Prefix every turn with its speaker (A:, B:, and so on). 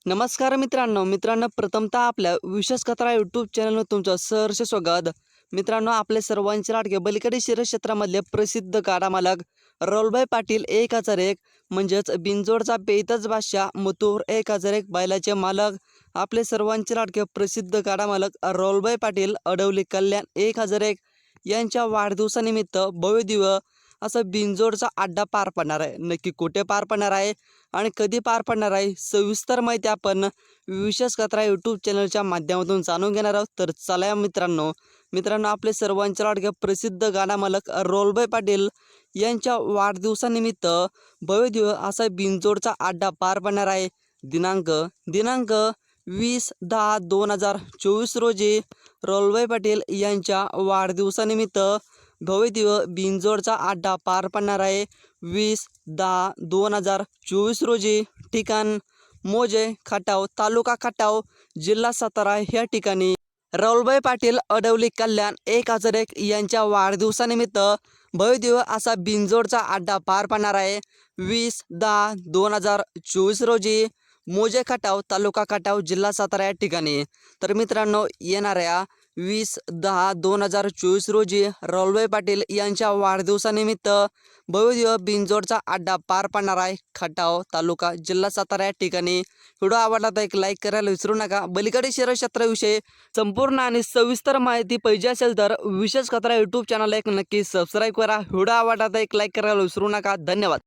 A: नमस्कार मित्रांनो प्रथमतः आपल्या विशेष कथा यूट्यूब चॅनलवर तुमचं सहर्ष स्वागत। मित्रांनो, आपले सर्वांचे लाडके बलिकडे शिरस क्षेत्रामधले प्रसिद्ध गाडा मालक राहुलभाई पाटील 1001 म्हणजेच बिंजोडचा बेतच बादशाह मथुर 1001 बैलाचे मालक आपले सर्वांचे लाडके प्रसिद्ध गाडा मालक राहुलभाई पाटील अडवली कल्याण 1001 यांच्या वाढदिवसानिमित्त भव्य दिव्य असं बिंजोडचा अड्डा पार पडणार आहे। नक्की कुठे पार पडणार आहे आणि कधी पार पडणार आहे सविस्तर माहिती आपण विशेष कथा यूट्यूब चॅनलच्या माध्यमातून जाणून घेणार आहोत। तर चला मित्रांनो आपले सर्वांचे लाडके प्रसिद्ध गाडा मालक राहुलभाई पाटील यांच्या वाढदिवसानिमित्त भव्य दिव्य असा बिंजोडचा अड्डा पार पडणार आहे। दिनांक 20/10/2024 रोजी राहुलभाई पाटील यांच्या वाढदिवसानिमित्त भव्य दिव्य बिंजोडचा अड्डा पार पडणार आहे। 20/10/2024 रोजी ठिकाण मोजे खटाव तालुका खटाव जिल्हा सातारा या ठिकाणी राहुलभाई पाटील अडवली कल्याण 1001 यांच्या वाढदिवसानिमित्त भव्य दिव्य असा बिंजोडचा अड्डा पार पडणार आहे। 20/10/2024 रोजी मोजे खटाव तालुका खटाव जिल्हा सातारा या ठिकाणी। तर मित्रांनो, येणाऱ्या 20/10/2024 रोजी राहुलभाई पाटील यांच्या वाढदिवसानिमित्त भव्य दिव्य बिंजोडचा अड्डा पार पडणार आहे खटाव तालुका जिल्हा सातारा या ठिकाणी। व्हिडिओ आवडला तर एक लाईक करायला विसरू नका। बलिकडे शिरस क्षेत्राविषयी संपूर्ण आणि सविस्तर माहिती पाहिजे असेल तर विशेष कथा यूट्यूब चॅनल एक नक्की सबस्क्राईब करा। व्हिडिओ आवडला तर एक लाईक करायला विसरू नका। धन्यवाद।